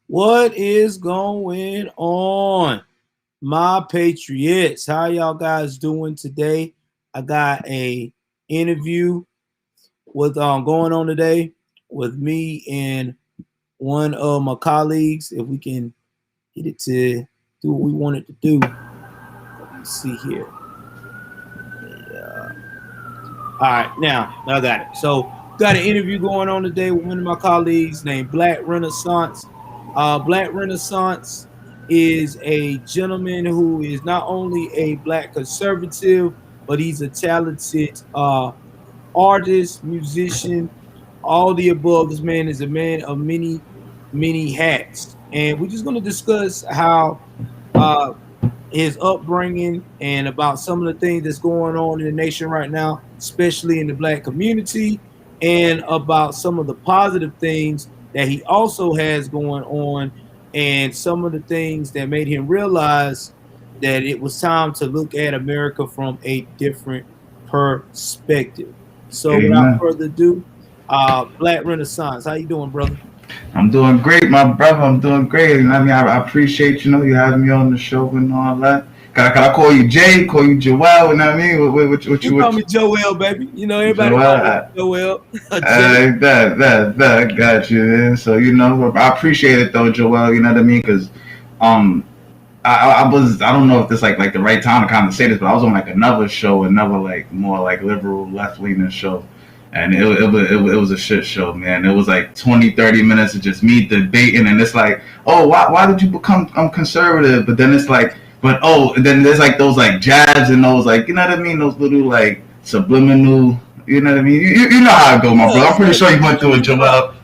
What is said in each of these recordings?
What is going on, my patriots? How y'all guys doing today? I got a interview with going on today with me and one of my colleagues. If we can get it to do what we want it to do, let me see here. All right, now I got it. So got an interview going on today with one of my colleagues named Blacc Renaissance. Blacc Renaissance is a gentleman who is not only a black conservative, but he's a talented artist, musician, all the above. This man is a man of many hats, and we're just going to discuss how uh, his upbringing and about some of the things that's going on in the nation right now, especially in the black community, and about some of the positive things that he also has going on, and some of the things that made him realize that it was time to look at America from a different perspective. So, without Amen. further ado, Blacc Renaissance, how you doing, brother? I'm doing great, my brother. I'm doing great. And I mean, I appreciate you having me on the show and all that. Can I call you Jay? Call you Joel? You know what I mean? You call me Joel, baby. You know everybody Joel? call me Joel. Jay. That got you. Man. So I appreciate it though, Joel. You know what I mean? Because um, I don't know if this like the right time to kind of say this, but I was on like another show, another like more like liberal left leaning show, and it was a shit show, man. It was like 20-30 minutes of just me debating, and it's like, oh, why did you become conservative? But then it's like, but oh, and then there's like those like jabs and those like, you know what I mean, those little like subliminal, you know what I mean. You know how it go, my Yeah, bro. I'm pretty sure you went through it, yeah. Joel.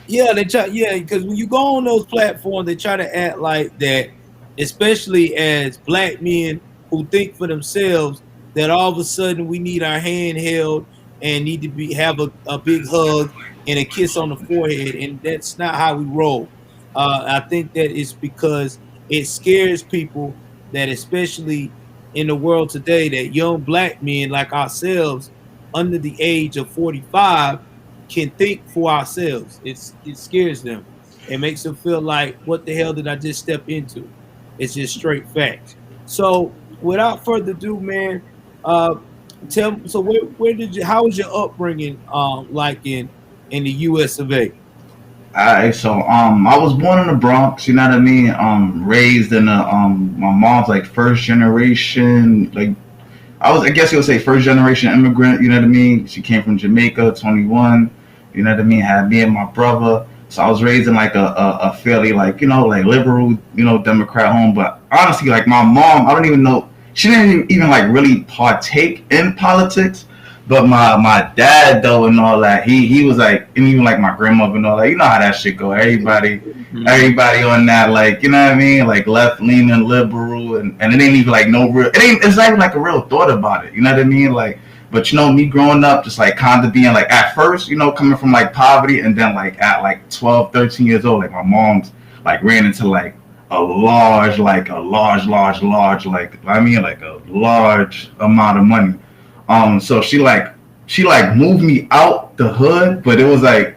Yeah, they try. Yeah, because when you go on those platforms, they try to act like that, especially as black men who think for themselves that all of a sudden we need our hand held and need to be have a big hug and a kiss on the forehead, and that's not how we roll. I think that it's because it scares people that, especially in the world today, that young black men like ourselves under the age of 45 can think for ourselves. It scares them. It makes them feel like, what the hell did I just step into? It's just straight facts. So without further ado, man, uh, tell so where did you how was your upbringing like in the US of A? Alright, so I was born in the Bronx, you know what I mean? Raised in a my mom's like first generation, like I guess you would say first generation immigrant, you know what I mean? She came from Jamaica, 21, you know what I mean? Had me and my brother. So I was raised in like a fairly like, like liberal, Democrat home. But honestly, like my mom, I don't even know, she didn't even like really partake in politics. But my dad though and all that, he was like, and even like my grandmother and all that, you know how that shit go. Mhm. Everybody on that, like, you know what I mean, like left leaning liberal, and it ain't even like no real, it's not even like a real thought about it. You know what I mean, like. But me growing up, just like kind of being like at first, coming from like poverty, and then like at like 12, 13 years old, like my mom's like ran into like like a large amount of money. So she like moved me out the hood, but it was like,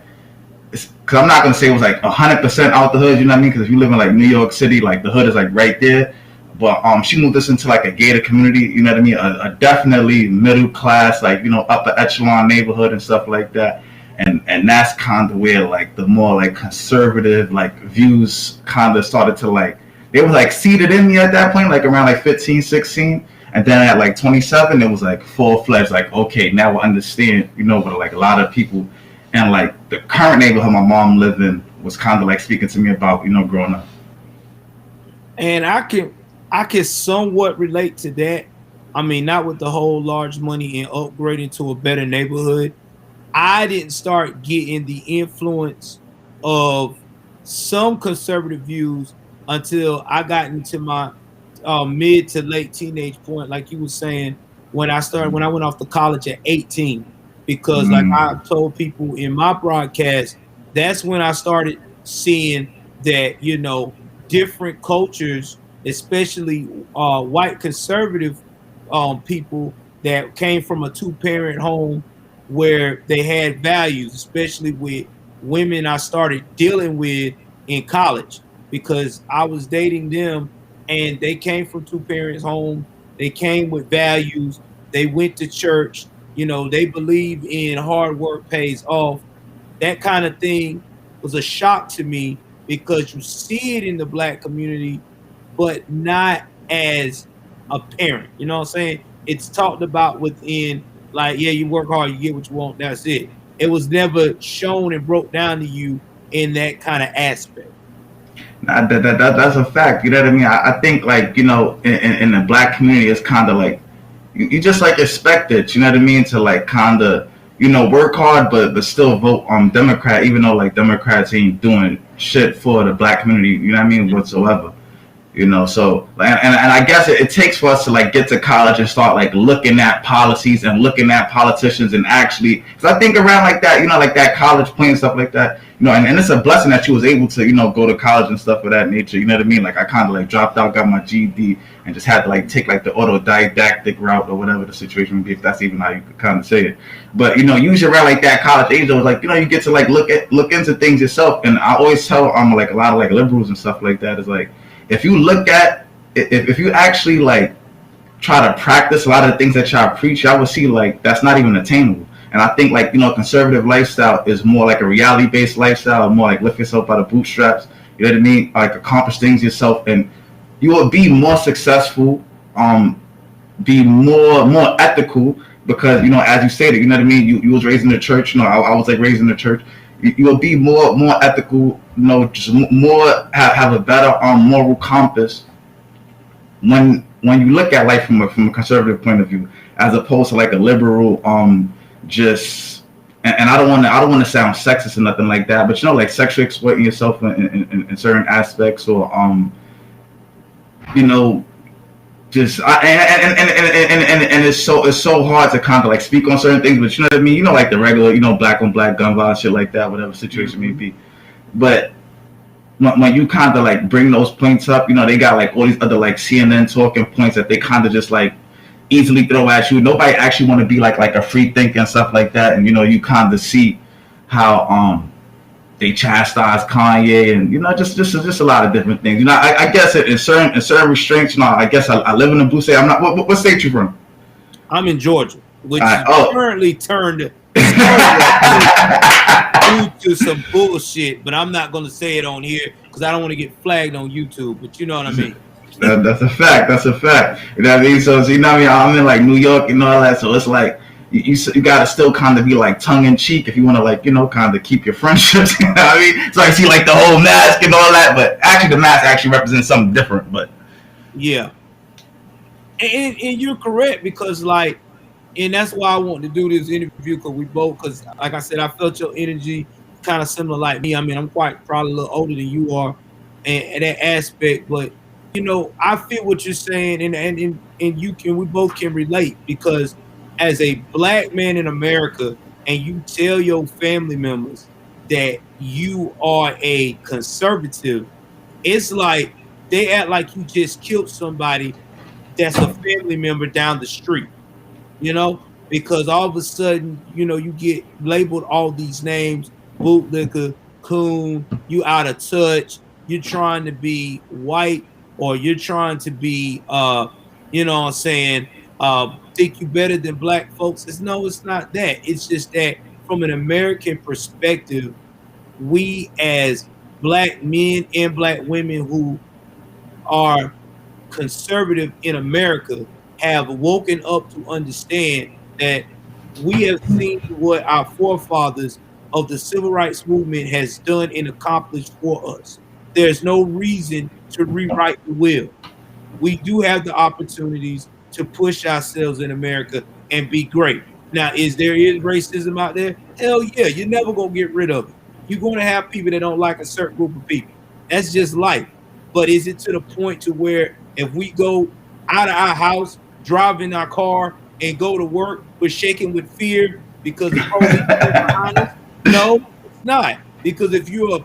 because I'm not gonna say it was like 100% out the hood. You know what I mean? Because if you live in like New York City, like the hood is like right there. But she moved us into like a gated community. You know what I mean? A definitely middle class, like upper echelon neighborhood and stuff like that. And that's kind of where like the more like conservative like views kind of started to like, they were like seeded in me at that point, like around like 15, 16. And then at like 27, it was like full fledged, like, okay, now I understand, but like a lot of people, and like the current neighborhood my mom lived in was kind of like speaking to me about, growing up. And I can somewhat relate to that. I mean, not with the whole large money and upgrading to a better neighborhood. I didn't start getting the influence of some conservative views until I got into my mid to late teenage point, like you were saying, when I went off to college at 18. Because like I Mm, told people in my broadcast, that's when I started seeing that, different cultures, especially white conservative people that came from a two-parent home where they had values, especially with women I started dealing with in college because I was dating them and they came from two parents home. They came with values. They went to church. They believe in hard work pays off. That kind of thing was a shock to me because you see it in the black community, but not as apparent. You know what I'm saying? It's talked about within, like, yeah, you work hard, you get what you want, that's it. It was never shown and broke down to you in that kind of aspect. That's a fact. You know what I mean? I think like in the black community, it's kind of like you just like expect it. You know what I mean? To like kind of work hard, but still vote on Democrat, even though like Democrats ain't doing shit for the black community. You know what I mean? Whatsoever. So and I guess it takes for us to like get to college and start like looking at policies and looking at politicians and actually, because I think around like that, like that college playing stuff like that, and it's a blessing that you was able to go to college and stuff of that nature. You know what I mean? Like I kind of like dropped out, got my GED, and just had to like take like the autodidactic route or whatever the situation would be, if that's even how you could kind of say it. But usually around like that college age, it was like you get to like look into things yourself. And I always tell like a lot of like liberals and stuff like that is like, if you look at if you actually like try to practice a lot of the things that y'all preach, y'all will see like that's not even attainable. And I think like conservative lifestyle is more like a reality based lifestyle, more like lift yourself by the bootstraps. You know what I mean? Like accomplish things yourself, and you will be more successful, be more ethical because as you stated, you know what I mean. You was raised in the church. I was like raised in the church. You will be more ethical, just more have a better moral compass when you look at life from a conservative point of view, as opposed to like a liberal just and I don't want to sound sexist or nothing like that, but like sexually exploiting yourself in certain aspects, or you know just and it's so hard to kind of like speak on certain things, but you know what I mean. Like the regular, black on black gun violence, shit like that, whatever situation may be. But when you kind of like bring those points up, they got like all these other like CNN talking points that they kind of just like easily throw at you. Nobody actually want to be like a free thinker and stuff like that. And you kind of see how they chastise Kanye, and just a lot of different things. I guess in certain restraints. I guess I live in a blue state. I'm not. What state you from? I'm in Georgia, which Right. currently turned due to some bullshit. But I'm not going to say it on here because I don't want to get flagged on YouTube. But you know what I mean. That's a fact. That's a fact. You know what I mean? So what I mean? I'm in like New York and all that. So it's like you got to still kind of be like tongue in cheek if you want to like kind of keep your friendships. You know what I mean? So I see like the whole mask and all that, but actually the mask actually represents something different. But yeah, and you're correct because like, and that's why I want to do this interview because like I said, I felt your energy kind of similar like me. I mean, I'm quite probably a little older than you are, and that aspect, but I feel what you're saying, and we both can relate because as a black man in America, and you tell your family members that you are a conservative, it's like they act like you just killed somebody that's a family member down the street, because all of a sudden, you get labeled all these names, bootlicker, coon, you out of touch, you're trying to be white, or you're trying to be what I'm saying, think you better than black folks. It's not that. It's just that from an American perspective, we as black men and black women who are conservative in America have woken up to understand that we have seen what our forefathers of the civil rights movement has done and accomplished for us. There's no reason to rewrite the wheel. We do have the opportunities to push ourselves in America and be great. Now, is racism out there? Hell yeah, you're never gonna get rid of it. You're gonna have people that don't like a certain group of people. That's just life. But is it to the point to where if we go out of our house, drive in our car, and go to work, we're shaking with fear because the police are behind us? No, it's not. Because if you're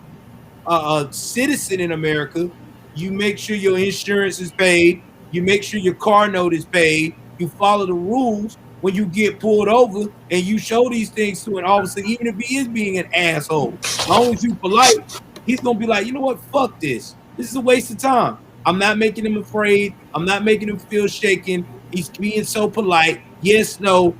a citizen in America, you make sure your insurance is paid, you make sure your car note is paid, you follow the rules. when you get pulled over and you show these things to an officer, even if he is being an asshole, as long as you polite, he's gonna be like, you know what, fuck this. This is a waste of time. I'm not making him afraid. I'm not making him feel shaken. He's being so polite. Yes, no,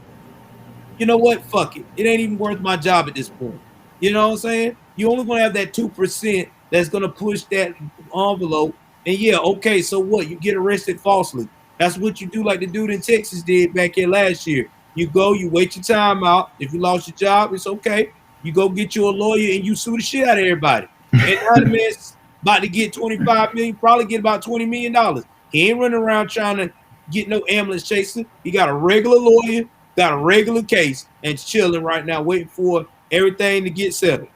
you know what? Fuck it. It ain't even worth my job at this point. You know what I'm saying? You only gonna have that 2% that's gonna push that envelope. And yeah, okay, so what? You get arrested falsely. That's what you do, like the dude in Texas did back here last year. You go, you wait your time out. If you lost your job, it's okay. You go get you a lawyer and you sue the shit out of everybody. And now the man's about to get 25 million, probably get about $20 million. He ain't running around trying to get no ambulance chaser. He got a regular lawyer, got a regular case, and chilling right now, waiting for everything to get settled.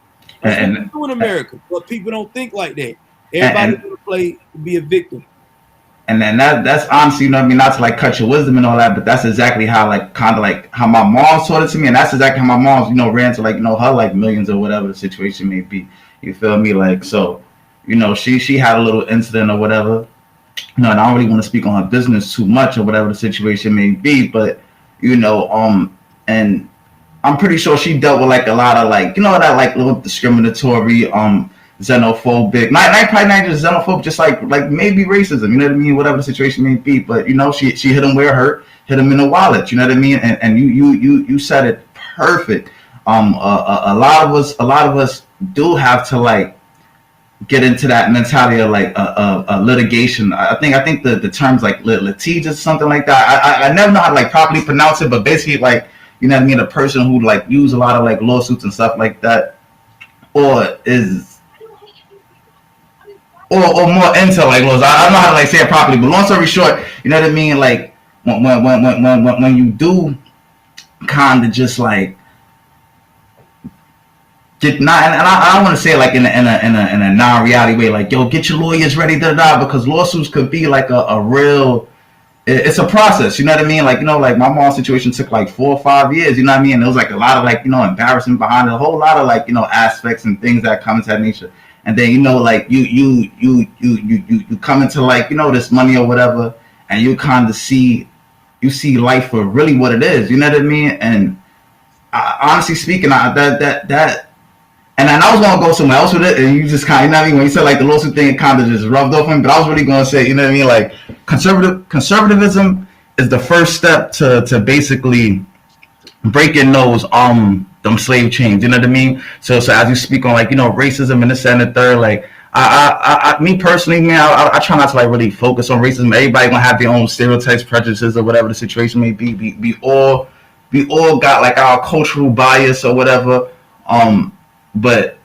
That's what we and do in America, but people don't think like that. Everybody and want to play to be a victim. and then that's honestly, you know what I mean, not to like cut your wisdom and all that, but that's exactly how like kind of like how my mom taught it to me, and that's exactly how my mom's, you know, ran to like, you know, her like millions or whatever the situation may be. You feel me? Like, so, you know, she had a little incident or whatever. You know, and I don't really want to speak on her business too much or whatever the situation may be, but you know, and I'm pretty sure she dealt with like a lot of like, you know, that like little discriminatory, xenophobic, not probably not just xenophobic, just like maybe racism, you know what I mean, whatever the situation may be. But you know, she hit him where it hurt, hit him in the wallet, you know what I mean, and you said it perfect. A lot of us do have to like get into that mentality of like a litigation. I think the terms like litigious, something like that. I never know how to like properly pronounce it, but basically like, you know what I mean, a person who like use a lot of like lawsuits and stuff like that, or is or more into like laws. I don't know how to like say it properly, but long story short, you know what I mean. Like when you do kind of just like get not, and I don't want to say it like in a non-reality way, like yo, get your lawyers ready, because lawsuits could be like a real, it's a process, you know what I mean? Like, you know, like my mom's situation took like 4 or 5 years, you know what I mean? And there was like a lot of like, you know, embarrassment behind it, a whole lot of like, you know, aspects and things that come into that nature. And then, you know, like you come into like, you know, this money or whatever, and you kind of see life for really what it is, you know what I mean? And honestly speaking, that and then I was gonna go somewhere else with it, and you just kind of, you know what I mean, when you said like the lawsuit thing, it kind of just rubbed off me. But I was really gonna say, you know what I mean, like conservatism is the first step to basically breaking those them slave chains. You know what I mean? So as you speak on like, you know, racism and this and the third, like me personally, man, I try not to like really focus on racism. Everybody gonna have their own stereotypes, prejudices, or whatever the situation may be. We all got like our cultural bias or whatever. But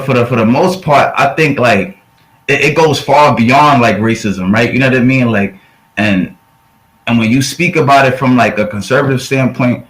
for the most part, I think like it goes far beyond like racism, right? You know what I mean? Like, and when you speak about it from like a conservative standpoint,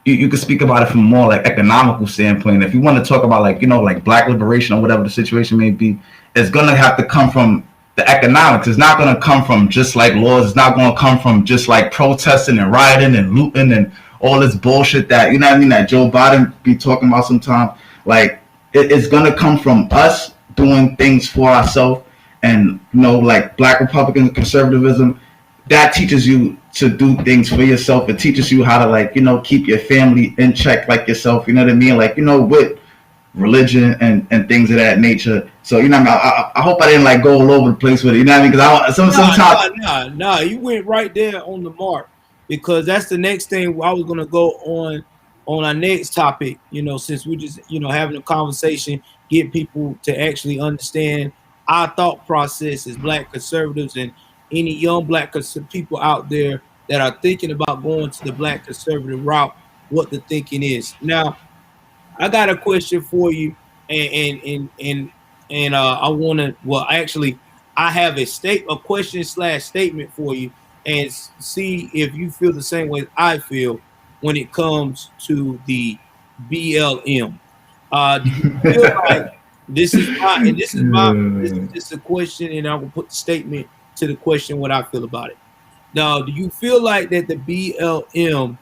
you can speak about it from a more like economical standpoint. If you want to talk about like, you know, like black liberation or whatever the situation may be, it's gonna have to come from the economics. It's not gonna come from just like laws. It's not gonna come from just like protesting and rioting and looting and all this bullshit that, you know what I mean, that Joe Biden be talking about sometimes. Like it's gonna come from us doing things for ourselves, and you know, like Black Republican conservatism, that teaches you to do things for yourself. It teaches you how to like, you know, keep your family in check like yourself. You know what I mean? Like, you know, with religion and things of that nature. So you know, what I mean, I hope I didn't like go all over the place with it. You know what I mean? Because sometimes Nah, you went right there on the mark, because that's the next thing I was gonna go on our next topic. You know, since we're just, you know, having a conversation, get people to actually understand our thought process as Black conservatives, and any young Black people out there that are thinking about going to the Black conservative route, what the thinking is. Now, I got a question for you, and I want to. Well, actually, I have a question / statement for you, and see if you feel the same way I feel when it comes to the BLM. Do you feel like this is just a question, and I will put the statement to the question what I feel about it. Now, do you feel like that the BLM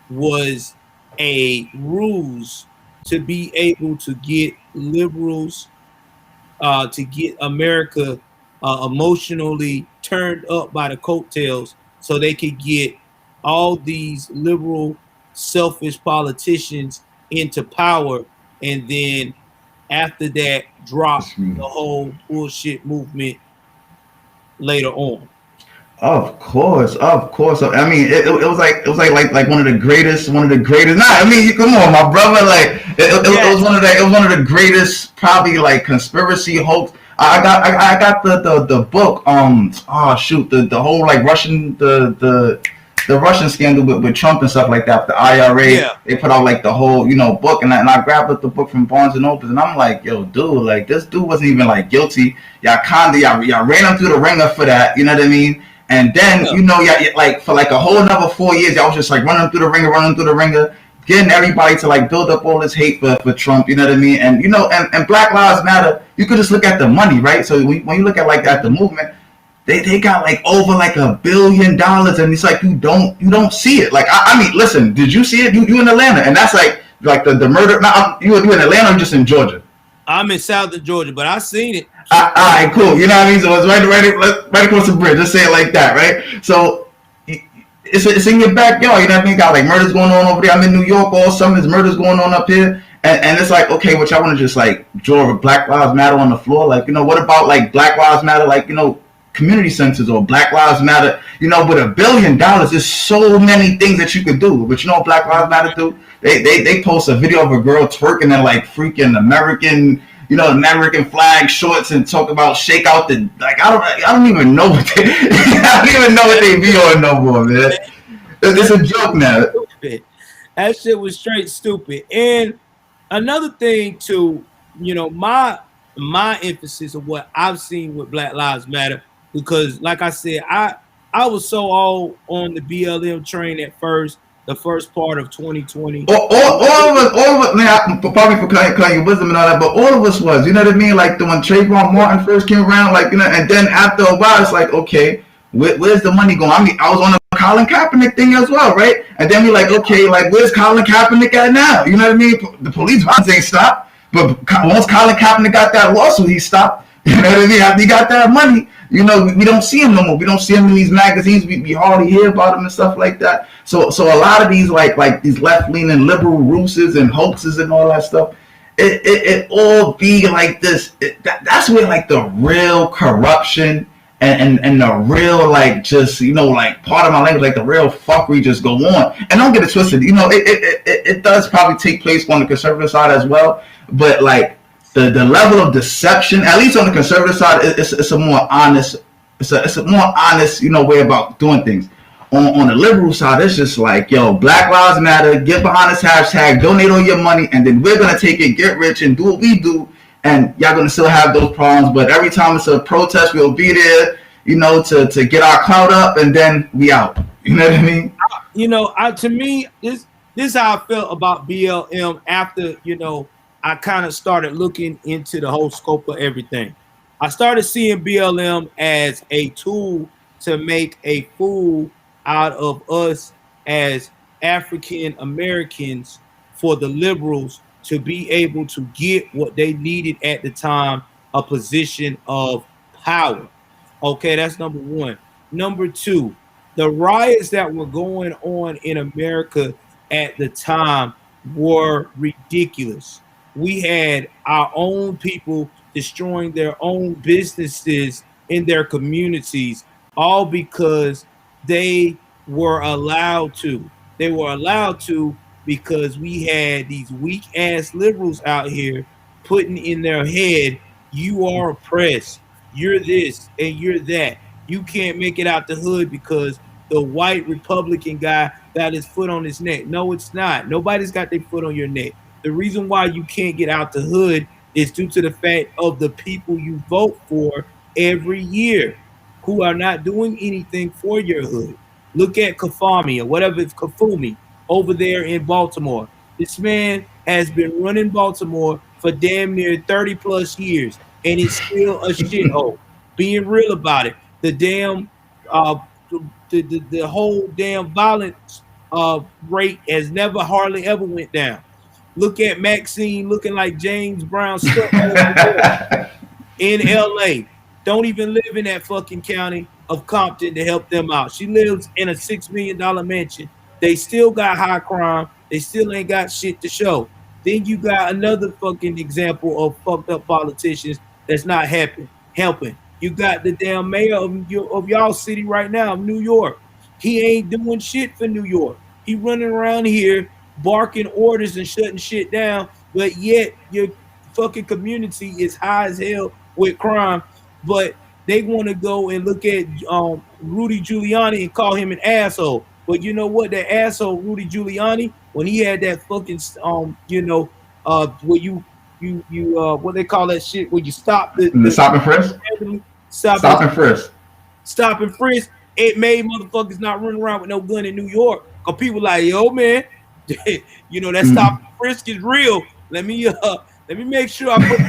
was a ruse to be able to get liberals, to get America emotionally turned up by the coattails, so they could get all these liberal, selfish politicians into power, and then after that, drop the whole bullshit movement later on. Of course, of course. I mean, it was like one of the greatest, one of the greatest. Nah, I mean, come on, my brother. Like it was Yes. one of the it was one of the greatest, probably like conspiracy hoax. I got the book. Oh shoot, the whole like Russian the Russian scandal with Trump and stuff like that. The IRA, Yeah. they put out like the whole book, and I grabbed up the book from Barnes and Noble, and I'm like, yo, dude, like this dude wasn't even like guilty. Y'all ran him through the ringer for that. You know what I mean? And then Yeah. yeah, like for like a whole another 4 years, y'all was just like running through the ringer, getting everybody to like build up all this hate for Trump. You know what I mean? And and Black Lives Matter. You could just look at the money, right? So when you look at like at the movement, they got like over like $1 billion, and it's like you don't see it. Like I mean, listen, did you see it? You in Atlanta, and that's like the murder. Now you in Atlanta or just in Georgia? I'm in southern Georgia, but I seen it. All right, cool. You know what I mean? So it's right across the bridge. Let's say it like that, right? So it's in your backyard. You know what I mean? Got like murders going on over there. I'm in New York all summer. There's murders going on up here. And it's like, okay, what y'all want to just like draw a Black Lives Matter on the floor? Like, what about like Black Lives Matter, like, community centers or Black Lives Matter, with $1 billion, there's so many things that you could do. But Black Lives Matter do? They post a video of a girl twerking in like freaking American flag shorts and talk about shake out the like I don't even know what they I don't even know what they be on no more, man. It's a joke now. Stupid. That shit was straight stupid. And another thing too, my emphasis of what I've seen with Black Lives Matter, because like I said, I was so all on the BLM train at first, the first part of 2020. All of us, man, probably for cutting your wisdom and all that, but all of us was, you know what I mean? Like when Trayvon Martin first came around, like, and then after a while, it's like, okay, where's the money going? I mean, I was on the Colin Kaepernick thing as well, right? And then we like, okay, like, where's Colin Kaepernick at now? You know what I mean? The police violence ain't stopped, but once Colin Kaepernick got that lawsuit, he stopped. You know what I mean? After he got that money, we don't see him no more. We don't see him in these magazines. We hardly hear about him and stuff like that. So a lot of these like these left leaning liberal ruses and hoaxes and all that stuff, it all be like this. That's where like the real corruption and the real like just like part of my language, like the real fuckery just go on. And don't get it twisted. It does probably take place on the conservative side as well, but like the level of deception, at least on the conservative side, it's a more honest, it's a more honest way about doing things. On the liberal side, it's just like, yo, Black Lives Matter, get behind this hashtag, donate all your money, and then we're gonna take it, get rich, and do what we do, and y'all gonna still have those problems. But every time it's a protest, we'll be there, to get our clout up, and then we out. You know what I mean? To me, this is how I felt about BLM after I kind of started looking into the whole scope of everything. I started seeing BLM as a tool to make a fool out of us as African Americans, for the liberals to be able to get what they needed at the time, a position of power. Okay, that's number one. Number two, the riots that were going on in America at the time were ridiculous. We had our own people destroying their own businesses in their communities, all because they were allowed to. They were allowed to because we had these weak ass liberals out here putting in their head, you are oppressed, you're this and you're that. You can't make it out the hood because the white Republican guy got his foot on his neck. No, it's not. Nobody's got their foot on your neck. The reason why you can't get out the hood is due to the fact of the people you vote for every year who are not doing anything for your hood. Look at Kafami or whatever it's Kafumi over there in Baltimore. This man has been running Baltimore for damn near 30 plus years, and it's still a shithole. Being real about it, the damn the whole damn violence rate has never hardly ever went down. Look at Maxine looking like James Brown's stepmother in LA. don't even live in that fucking county of Compton to help them out. She lives in a $6 million mansion. They still got high crime. They still ain't got shit to show. Then you got another fucking example of fucked up politicians that's not helping. You got the damn mayor of y'all city right now, of New York. He ain't doing shit for New York. He running around here barking orders and shutting shit down, but yet your fucking community is high as hell with crime. But they want to go and look at Rudy Giuliani and call him an asshole. But you know what? That asshole Rudy Giuliani, when he had that fucking where you what they call that shit where you stop The stop and frisk. stop and Stop and frisk. stop and frisk, it made motherfuckers not running around with no gun in New York. Cause people like, yo man, that stop and frisk is real. Let me make sure I put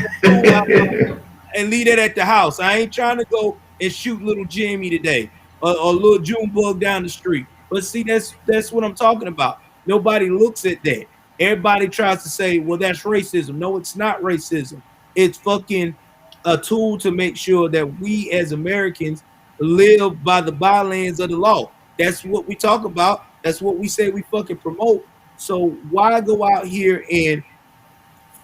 and leave that at the house. I ain't trying to go and shoot little Jimmy today or little Junebug down the street. But see, that's what I'm talking about. Nobody looks at that. Everybody tries to say, well, that's racism. No, it's not racism. It's fucking a tool to make sure that we as Americans live by the bylaws of the law. That's what we talk about. That's what we say we fucking promote. So why go out here and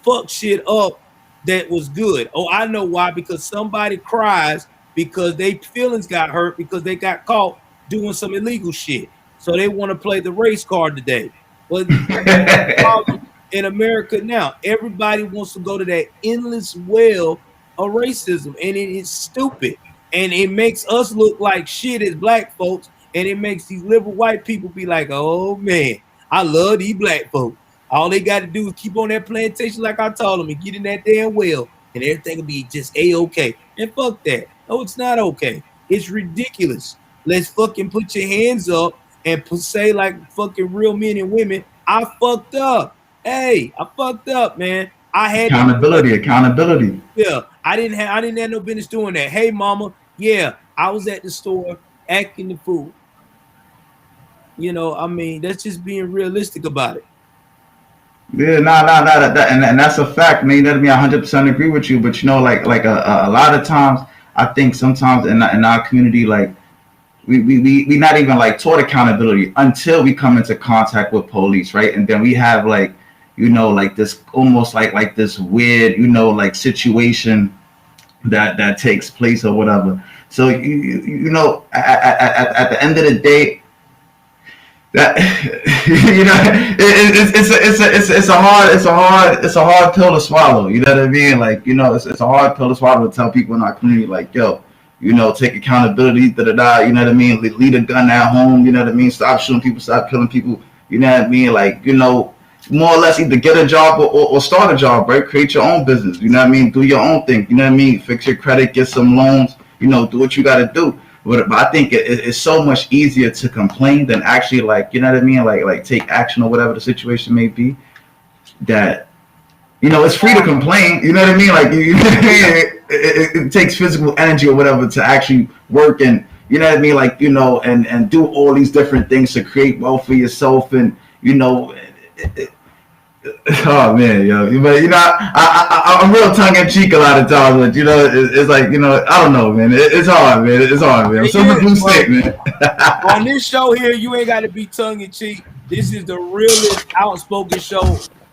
fuck shit up that was good? Oh, I know why. Because somebody cries because they feelings got hurt because they got caught doing some illegal shit. So they want to play the race card today. But in America now, everybody wants to go to that endless well of racism, and it is stupid. And it makes us look like shit as black folks, and it makes these liberal white people be like, "Oh man, I love these black folks. All they got to do is keep on that plantation like I told them and get in that damn well, and everything will be just a-okay." And fuck that. No, it's not okay. It's ridiculous. Let's fucking put your hands up and say like fucking real men and women, I fucked up. Hey, I fucked up, man. I had to Accountability, accountability. yeah. I didn't have no business doing that. Hey mama, yeah, I was at the store acting the fool. I mean, that's just being realistic about it. Yeah, and that's a fact, man. That me, I 100% agree with you. But like a lot of times, I think sometimes in our community, like we not even like taught accountability until we come into contact with police, right? And then we have like like this almost like this weird like situation that takes place or whatever. So at the end of the day, that it's a hard pill to swallow. You know what I mean? Like it's a hard pill to swallow to tell people in our community like, yo, take accountability, da da da. You know what I mean? Leave a gun at home. You know what I mean? Stop shooting people, stop killing people. You know what I mean? Like more or less either get a job or start a job, right? Create your own business. You know what I mean? Do your own thing. You know what I mean? Fix your credit, get some loans. Do what you got to do. But I think it's so much easier to complain than actually like you know what I mean, like take action or whatever the situation may be. That it's free to complain. You know what I mean? Like it takes physical energy or whatever to actually work and you know what I mean, like and do all these different things to create wealth for yourself and oh man, yo, but I'm real tongue in cheek a lot of times, but it's like I don't know, man. It's hard, man. It's hard, man. I'm super blue state, man. On this show here, you ain't got to be tongue in cheek. This is the realest outspoken show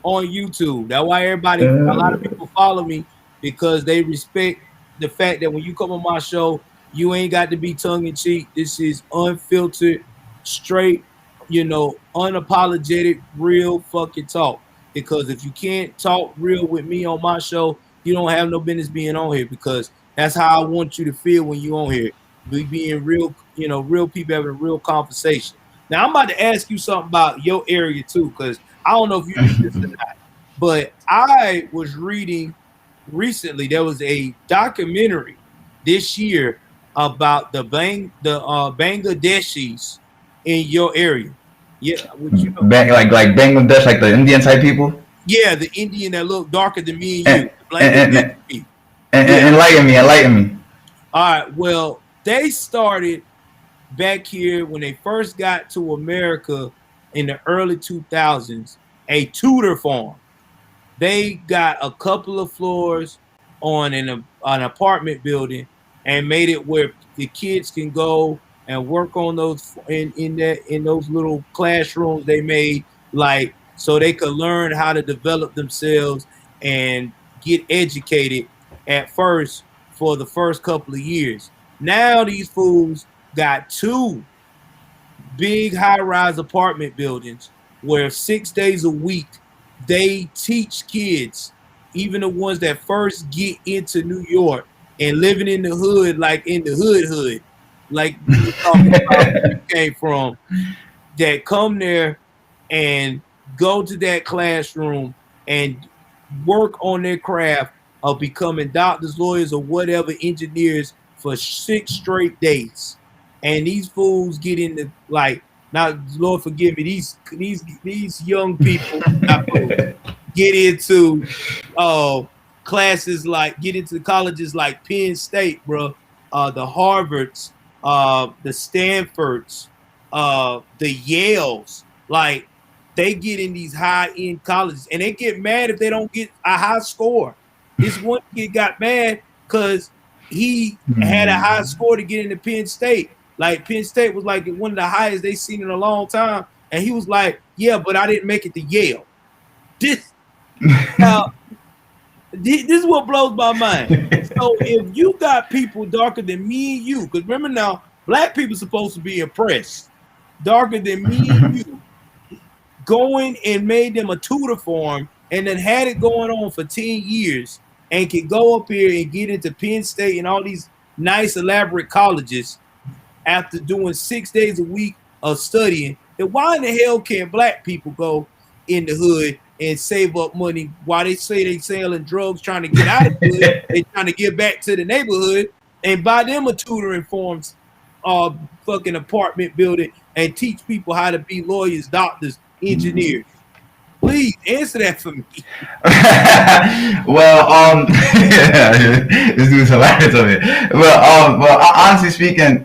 on YouTube. That's why a lot of people follow me because they respect the fact that when you come on my show, you ain't got to be tongue in cheek. This is unfiltered, straight, unapologetic, real fucking talk. Because if you can't talk real with me on my show, you don't have no business being on here because that's how I want you to feel when you on here. We being real, real people having a real conversation. Now I'm about to ask you something about your area too, because I don't know if you knew this or not, but I was reading recently there was a documentary this year about the Bangladeshis in your area. Yeah, would you know? Like Bangladesh, like the Indian type people. Yeah, the Indian that look darker than me and And you. Bangladeshi people. Yeah. enlighten me. All right. Well, they started back here when they first got to America in the early 2000s, a Tudor farm. They got a couple of floors on an apartment building, and made it where the kids can go and work on those in those little classrooms they made, like so they could learn how to develop themselves and get educated at first for the first couple of years. Now these fools got two big high-rise apartment buildings where 6 days a week they teach kids, even the ones that first get into New York and living in the hood, like in the hood, like you were talking about where you came from, that come there and go to that classroom and work on their craft of becoming doctors, lawyers, or whatever, engineers for 6 straight days. And these fools get into like, now Lord forgive me, these young people, not fools, get into classes like get into colleges like Penn State, bro, the Harvards, the Stanfords, the Yales, like they get in these high end colleges and they get mad if they don't get a high score. This one kid got mad because he had a high score to get into Penn State. Like Penn State was like one of the highest they seen in a long time, and he was like, "Yeah, but I didn't make it to Yale." This now, this is what blows my mind. So if you got people darker than me and you, because remember now, black people supposed to be oppressed, darker than me and you, going and made them a tutor for them, and then had it going on for 10 years, and can go up here and get into Penn State and all these nice elaborate colleges after doing 6 days a week of studying, then why in the hell can't black people go in the hood and save up money while they say they selling drugs, trying to get out of the hood, they trying to get back to the neighborhood and buy them a tutoring forms fucking apartment building and teach people how to be lawyers, doctors, engineers? Please answer that for me. Well, this dude's hilarious of it. Well, honestly speaking,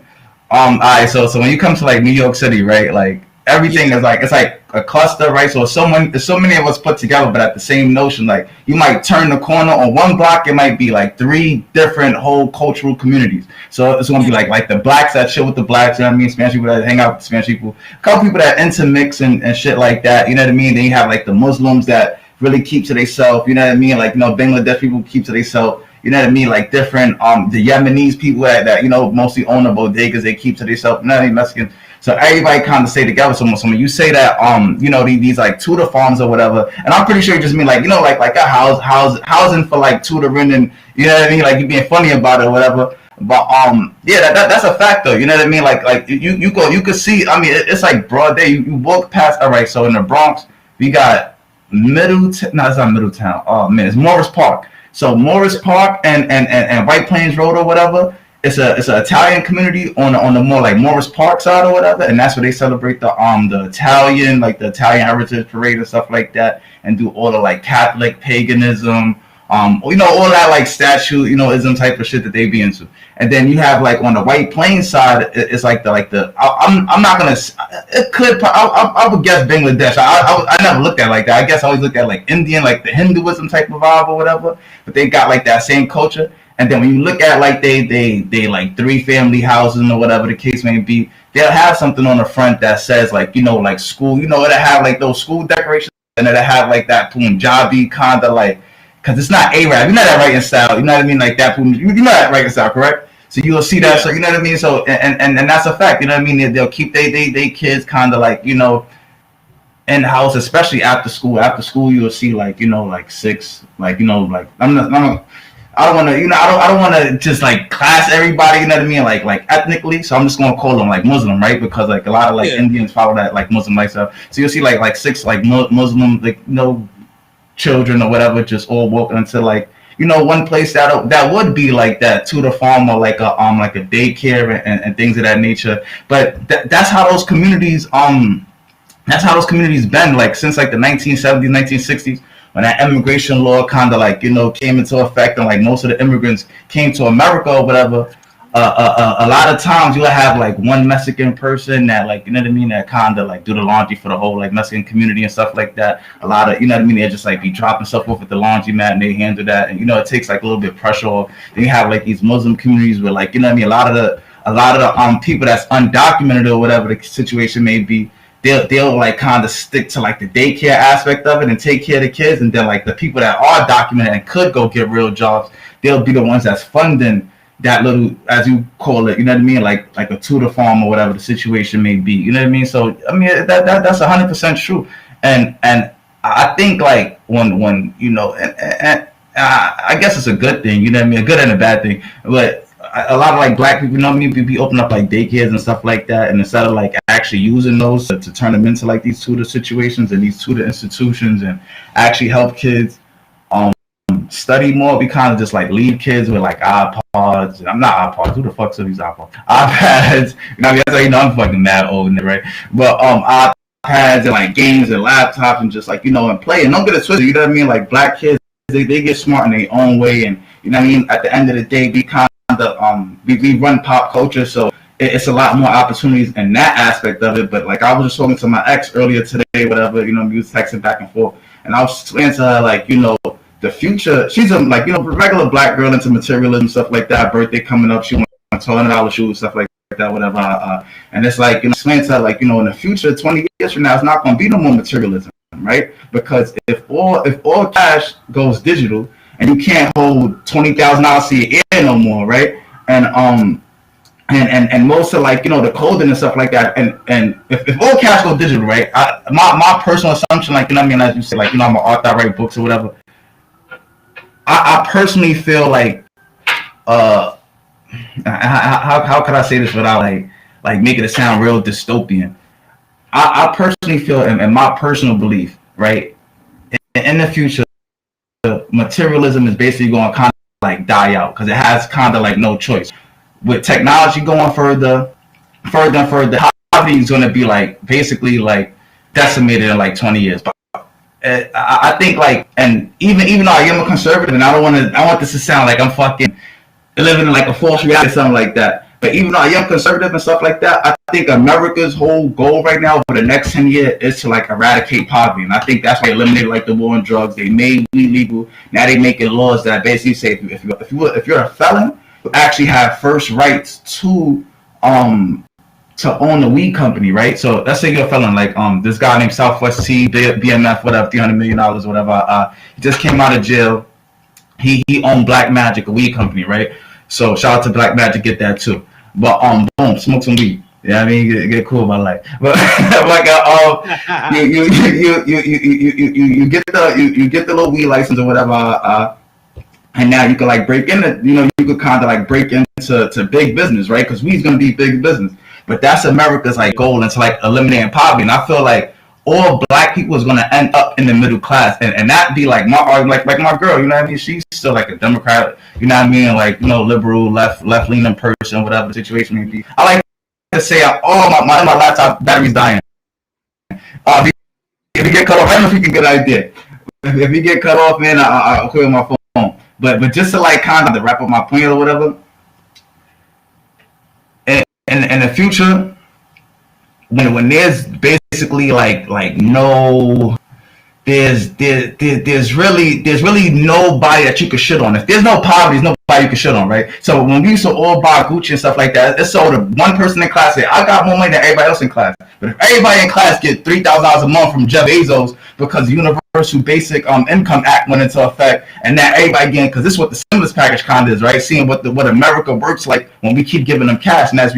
all right. So when you come to like New York City, right? Like everything is like it's like a cluster, right? So there's so many of us put together, but at the same notion, like you might turn the corner on one block, it might be like 3 different whole cultural communities. So it's gonna be like the blacks that chill with the blacks, you know what I mean? Spanish people that hang out with the Spanish people, a couple people that intermix and shit like that, you know what I mean? Then you have like the Muslims that really keep to themselves, you know what I mean? Like, you know, Bangladesh people keep to themselves. You know what I mean? Like different, the Yemenis people that you know mostly own the bodegas, they keep to themselves. You know what I mean? Mexican. So everybody kind of stay together. So when you say that, you know, these like tutor farms or whatever, and I'm pretty sure you just mean like, you know, like a housing for like tutoring, and you know what I mean? Like you being funny about it or whatever. But yeah, that's a fact though. You know what I mean? Like you could see. I mean, it's like broad day. You walk past. All right, so in the Bronx, we got Middletown. No, it's not Middletown. Oh man, it's Morris Park. So Morris Park and White Plains Road or whatever, it's an Italian community on the more like Morris Park side or whatever, and that's where they celebrate the Italian Heritage Parade and stuff like that, and do all the like Catholic paganism, you know, all that like statue, you know, ism type of shit that they be into. And then you have like on the White Plains side, it's like I'm not gonna, it could, I would guess Bangladesh. I never looked at it like that. I guess I always look at like Indian, like the Hinduism type of vibe or whatever. But they got like that same culture. And then when you look at like they like 3 family houses or whatever the case may be, they'll have something on the front that says like, you know, like school, you know, it'll have like those school decorations, and it'll have like that Punjabi kind of like, because it's not Arab, you know that writing style, you know what I mean, like that, you know that writing style, correct? So you'll see that, so you know what I mean. So and that's a fact, you know what I mean. They'll keep they kids kind of like, you know, in the house, especially after school. After school, you'll see like, you know, like 6, like, you know, like I don't want to, you know, I don't want to just like class everybody, you know what I mean, like ethnically. So I'm just gonna call them like Muslim, right? Because like a lot of like Indians follow that like Muslim lifestyle. So you'll see like 6 like Muslim, like, you know, children or whatever, just all walking into like, you know, one place that would be like that tutor farm or like a daycare and things of that nature. But that's how those communities been like since like the 1970s, 1960s, when that immigration law kind of like, you know, came into effect, and like most of the immigrants came to America or whatever. a lot of times you'll have like one Mexican person that, like, you know what I mean, that kind of like do the laundry for the whole like Mexican community and stuff like that. A lot of, you know what I mean, they just like be dropping stuff off at the laundromat and they handle that, and you know it takes like a little bit of pressure off. Then you have like these Muslim communities where, like, you know what I mean, a lot of the people that's undocumented or whatever the situation may be, they'll like kind of stick to like the daycare aspect of it and take care of the kids, and then like the people that are documented and could go get real jobs, they'll be the ones that's funding that little, as you call it, you know what I mean, like a tutor farm or whatever the situation may be, you know what I mean. So I mean that's 100% true, and I think like when you know, and I guess it's a good thing, you know what I mean, a good and a bad thing, but a lot of like black people, you know what I mean, be open up like daycares and stuff like that, and instead of like actually using those to turn them into like these tutor situations and these tutor institutions and actually help kids study more, we kind of just like leave kids with like iPods. And I'm not iPods. Who the fuck still use iPods? iPads. You know, I mean, that's how you know I'm fucking mad old, right? But iPads and like games and laptops and just like, you know, and play. And don't get it twisted. You know what I mean? Like black kids, they get smart in their own way. And you know what I mean? At the end of the day, we kind of we run pop culture, so it's a lot more opportunities in that aspect of it. But like I was just talking to my ex earlier today, whatever, you know, we was texting back and forth, and I was explaining to her like, you know, the future. She's a, like, you know, regular black girl into materialism, stuff like that. Birthday coming up, she wants $200 shoes, stuff like that, whatever. And it's like, you know, explain to her like, you know, in the future, 20 years from now, it's not going to be no more materialism, right? Because if all cash goes digital and you can't hold $20,000 to your ear no more, right? And most of like, you know, the clothing and stuff like that, and if all cash goes digital, right? My personal assumption, like, you know what I mean, as you say, like, you know, I'm an author, I write books or whatever. I personally feel like uh how could I say this without like making it sound real dystopian? I personally feel, in my personal belief, right, in the future, materialism is basically going to kind of like die out because it has kind of like no choice. With technology going further and further, poverty is going to be like basically like decimated in like 20 years. But I think like, and even though I am a conservative, and I want this to sound like I'm fucking living in like a false reality or something like that. But even though I am conservative and stuff like that, I think America's whole goal right now for the next 10 years is to like eradicate poverty. And I think that's why they eliminated like the war on drugs. They made weed legal. Now they making laws that basically say if you're a felon, you actually have first rights to own the weed company, right? So let's say you're a felon, like this guy named Southwest T, BMF, whatever, $300 million, whatever. He just came out of jail. He owned Black Magic, a weed company, right? So shout out to Black Magic, get that too. But boom, smoke some weed. Yeah, I mean, get cool about life. But like you get the little weed license or whatever, and now you can like break into, you know, you could kind of like break into big business, right? Because weed's gonna be big business. But that's America's like goal into like eliminating poverty, and I feel like all black people is gonna end up in the middle class, and that be like like my girl, you know what I mean? She's still like a Democrat, you know what I mean? Like, you know, liberal, left leaning person, whatever the situation may be. I like to say, my laptop battery's dying. If you get cut off, I don't know if you can get an idea. If you get cut off, man, I'll clear my phone. But just to like kind of to wrap up my point or whatever, in the future, when there's basically like no there's really nobody that you could shit on. If there's no poverty, there's nobody you can shit on, right? So when we used to all buy Gucci and stuff like that, it's so the one person in class said, I got more money than everybody else in class. But if everybody in class get $3,000 a month from Jeff Bezos because the Universal Basic Income Act went into effect, and now everybody getting, because this is what the stimulus package kind of is, right? Seeing what America works like when we keep giving them cash, and as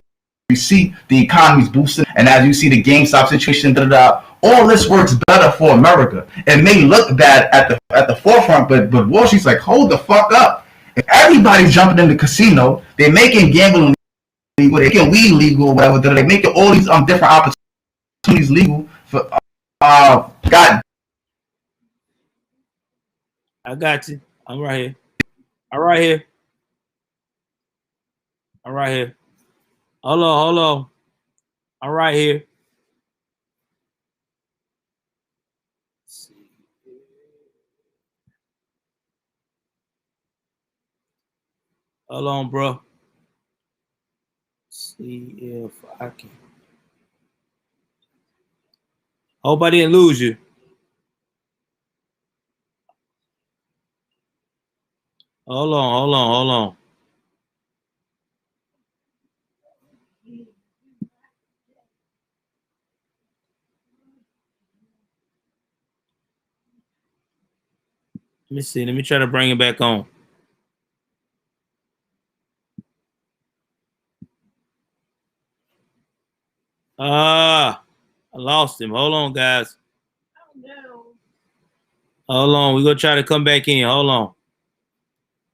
we see the economy's boosting, and as you see the GameStop situation, all this works better for America. It may look bad at the forefront, but Wall Street's like, hold the fuck up. If everybody's jumping in the casino, they're making gambling legal, they're making weed legal, or whatever. They're making all these different opportunities legal for God. I got you. I'm right here. I'm right here. I'm right here. Hold on. I'm right here. Hold on, bro. See if I can. Hope I didn't lose you. Hold on. Let me see. Let me try to bring it back on. I lost him. Hold on, guys. Hold on. We're gonna try to come back in. Hold on.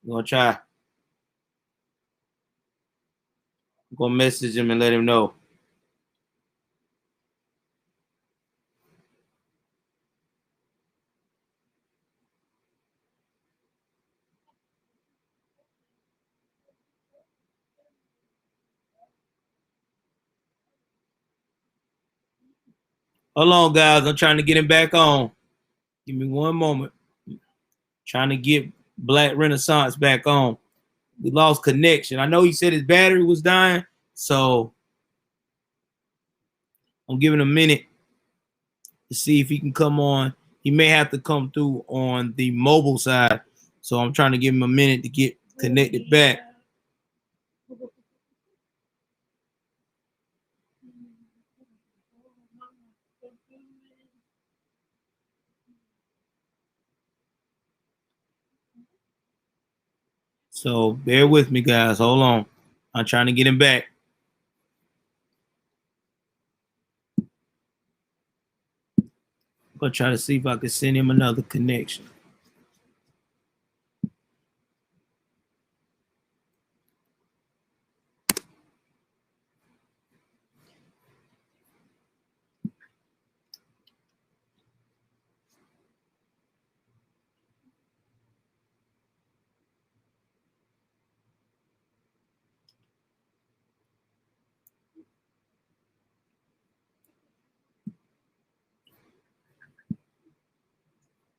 We're gonna try. I'm gonna message him and let him know. Hold on, guys. I'm trying to get him back on. Give me one moment. Trying to get Black Renaissance back on. We lost connection. I know he said his battery was dying, so I'm giving him a minute to see if he can come on. He may have to come through on the mobile side, so I'm trying to give him a minute to get connected back. So bear with me, guys. Hold on. I'm trying to get him back. I'm gonna try to see if I can send him another connection.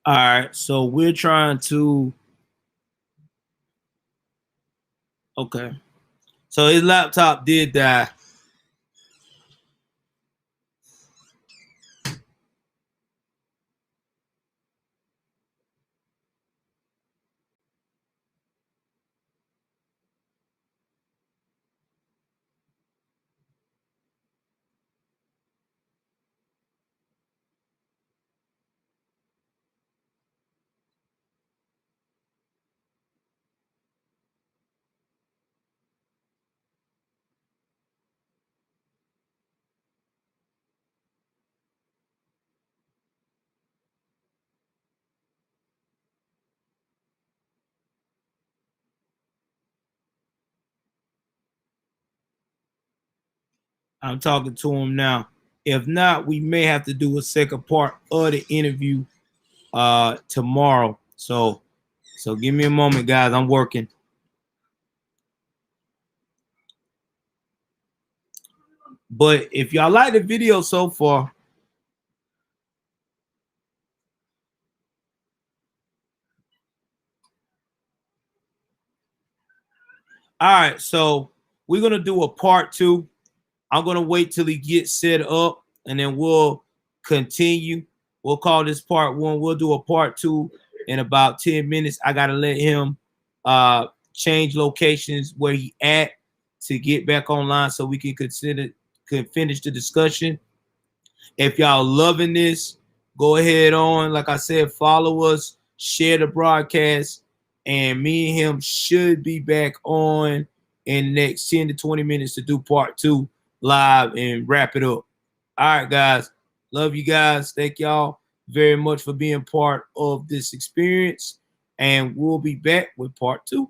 All right, so we're trying to. Okay, so his laptop did die. I'm talking to him now. If not, we may have to do a second part of the interview tomorrow. So give me a moment, guys. I'm working. But if y'all like the video so far, all right. So we're gonna do a part two. I'm gonna wait till he gets set up, and then we'll continue. We'll call this part one. We'll do a part two in about 10 minutes. I gotta let him change locations where he at to get back online so we can finish the discussion. If y'all loving this, go ahead on. Like I said, follow us, share the broadcast, and me and him should be back on in the next 10 to 20 minutes to do part two live and wrap it up. All right, guys. Love you guys. Thank y'all very much for being part of this experience. And we'll be back with part two.